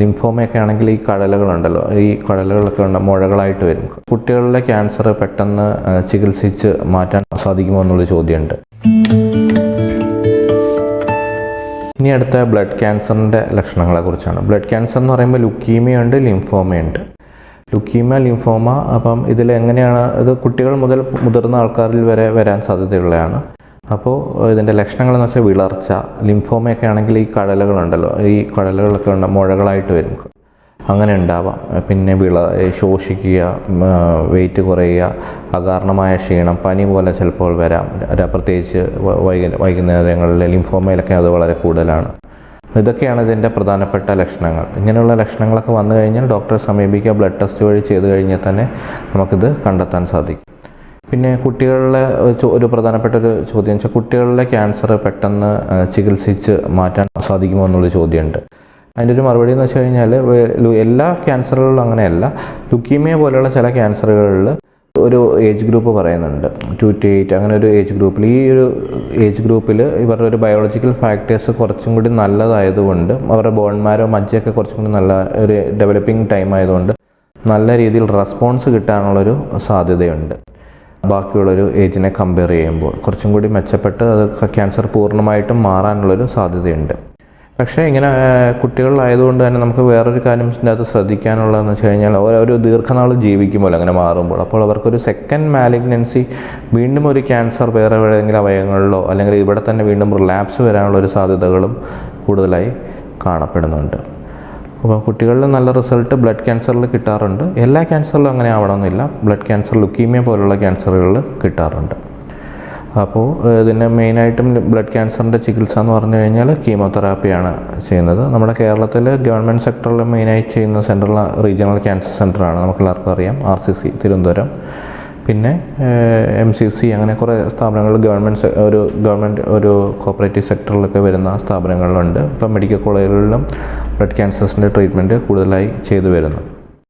ലിംഫോമയൊക്കെ ആണെങ്കിൽ ഈ കടലകളുണ്ടല്ലോ, ഈ കടലകളൊക്കെ ഉണ്ട് മുഴകളായിട്ട് വരും. കുട്ടികളിലെ ക്യാൻസർ പെട്ടെന്ന് ചികിത്സിച്ച് മാറ്റാൻ സാധിക്കുമോ എന്നുള്ള ചോദ്യമുണ്ട്. ഇനി അടുത്ത ബ്ലഡ് ക്യാൻസറിൻ്റെ ലക്ഷണങ്ങളെ കുറിച്ചാണ്. ബ്ലഡ് ക്യാൻസർ എന്ന് പറയുമ്പോൾ ലുക്കീമിയ ഉണ്ട്, ലിംഫോമയുണ്ട്. ലുക്കീമിയ, ലിംഫോമ, അപ്പം ഇതിൽ എങ്ങനെയാണ് ഇത് കുട്ടികൾ മുതൽ മുതിർന്ന ആൾക്കാരിൽ വരെ വരാൻ സാധ്യതയുള്ളതാണ്. അപ്പോൾ ഇതിൻ്റെ ലക്ഷണങ്ങളെന്ന് വെച്ചാൽ വിളർച്ച, ലിംഫോമയൊക്കെ ആണെങ്കിൽ ഈ കടലകളുണ്ടല്ലോ, ഈ കടലകളൊക്കെ ഉണ്ട് മുഴകളായിട്ട് വരും, അങ്ങനെ ഉണ്ടാവാം. പിന്നെ ശോഷിക്കുക, വെയിറ്റ് കുറയുക, അകാരണമായ ക്ഷീണം, പനി പോലെ ചിലപ്പോൾ വരാം. പ്രത്യേകിച്ച് വൈകുന്നേരങ്ങളിൽ ലിംഫോമയിലൊക്കെ അത് വളരെ കൂടുതലാണ്. ഇതൊക്കെയാണ് ഇതിൻ്റെ പ്രധാനപ്പെട്ട ലക്ഷണങ്ങൾ. ഇങ്ങനെയുള്ള ലക്ഷണങ്ങളൊക്കെ വന്നു കഴിഞ്ഞാൽ ഡോക്ടറെ സമീപിക്കുക. ബ്ലഡ് ടെസ്റ്റ് വഴി ചെയ്ത് കഴിഞ്ഞാൽ തന്നെ നമുക്കിത് കണ്ടെത്താൻ സാധിക്കും. പിന്നെ കുട്ടികളിലെ ഒരു പ്രധാനപ്പെട്ട ഒരു ചോദ്യം വെച്ചാൽ കുട്ടികളിലെ ക്യാൻസർ പെട്ടെന്ന് ചികിത്സിച്ച് മാറ്റാൻ സാധിക്കുമോ എന്നുള്ള ചോദ്യമുണ്ട്. അതിൻ്റെ ഒരു മറുപടി എന്ന് വെച്ച് കഴിഞ്ഞാൽ എല്ലാ ക്യാൻസറുകളിലും അങ്ങനെയല്ല. ലുക്കീമിയ പോലെയുള്ള ചില ക്യാൻസറുകളിൽ ഒരു ഏജ് ഗ്രൂപ്പ് പറയുന്നുണ്ട്, 2 to 8 അങ്ങനെ ഒരു ഏജ് ഗ്രൂപ്പിൽ. ഈ ഒരു ഏജ് ഗ്രൂപ്പിൽ ഇവരുടെ ഒരു ബയോളജിക്കൽ ഫാക്ടേഴ്സ് കുറച്ചും കൂടി നല്ലതായതുകൊണ്ട്, അവരുടെ ബോൺമാരോ മജ്ജയൊക്കെ കുറച്ചും കൂടി നല്ല ഒരു ഡെവലപ്പിംഗ് ടൈം ആയതുകൊണ്ട് നല്ല രീതിയിൽ റെസ്പോൺസ് കിട്ടാനുള്ളൊരു സാധ്യതയുണ്ട്. ബാക്കിയുള്ളൊരു ഏജിനെ കമ്പയർ ചെയ്യുമ്പോൾ കുറച്ചും കൂടി മെച്ചപ്പെട്ട് അത് ക്യാൻസർ പൂർണ്ണമായിട്ടും മാറാനുള്ളൊരു സാധ്യതയുണ്ട്. പക്ഷേ ഇങ്ങനെ കുട്ടികളിലായതുകൊണ്ട് തന്നെ നമുക്ക് വേറൊരു കാര്യം അത് ശ്രദ്ധിക്കാനുള്ളതെന്ന് വെച്ച് കഴിഞ്ഞാൽ ഒരു ദീർഘനാൾ ജീവിക്കുമല്ലോ അങ്ങനെ മാറുമ്പോൾ. അപ്പോൾ അവർക്കൊരു സെക്കൻഡ് മാലിഗ്നൻസി, വീണ്ടും ഒരു ക്യാൻസർ വേറെ എവിടെയെങ്കിലും അവയവങ്ങളിലോ അല്ലെങ്കിൽ ഇവിടെ തന്നെ വീണ്ടും റിലാപ്സ് വരാനുള്ളൊരു സാധ്യതകളും കൂടുതലായി കാണപ്പെടുന്നുണ്ട്. അപ്പോൾ കുട്ടികളിൽ നല്ല റിസൾട്ട് ബ്ലഡ് ക്യാൻസറിൽ കിട്ടാറുണ്ട്. എല്ലാ ക്യാൻസറിലും അങ്ങനെ ആവണമെന്നില്ല. ബ്ലഡ് ക്യാൻസർ, ലുക്കീമിയ പോലുള്ള ക്യാൻസറുകളിൽ കിട്ടാറുണ്ട്. അപ്പോൾ ഇതിന് മെയിനായിട്ടും ബ്ലഡ് ക്യാൻസറിൻ്റെ ചികിത്സ എന്ന് പറഞ്ഞു കഴിഞ്ഞാൽ കീമോതെറാപ്പിയാണ് ചെയ്യുന്നത്. നമ്മുടെ കേരളത്തിൽ ഗവൺമെൻറ് സെക്ടറിൽ മെയിനായി ചെയ്യുന്ന സെൻട്രൽ റീജിയണൽ ക്യാൻസർ സെൻ്ററാണ്, നമുക്കെല്ലാവർക്കും അറിയാം, RCC തിരുവനന്തപുരം. പിന്നെ MCC അങ്ങനെ കുറേ സ്ഥാപനങ്ങൾ ഗവൺമെൻറ് ഒരു കോപ്പറേറ്റീവ് സെക്ടറിലൊക്കെ വരുന്ന സ്ഥാപനങ്ങളുണ്ട്. ഇപ്പം മെഡിക്കൽ കോളേജുകളിലും ബ്ലഡ് ക്യാൻസേഴ്സിൻ്റെ ട്രീറ്റ്മെൻറ്റ് കൂടുതലായി ചെയ്തു വരുന്നു.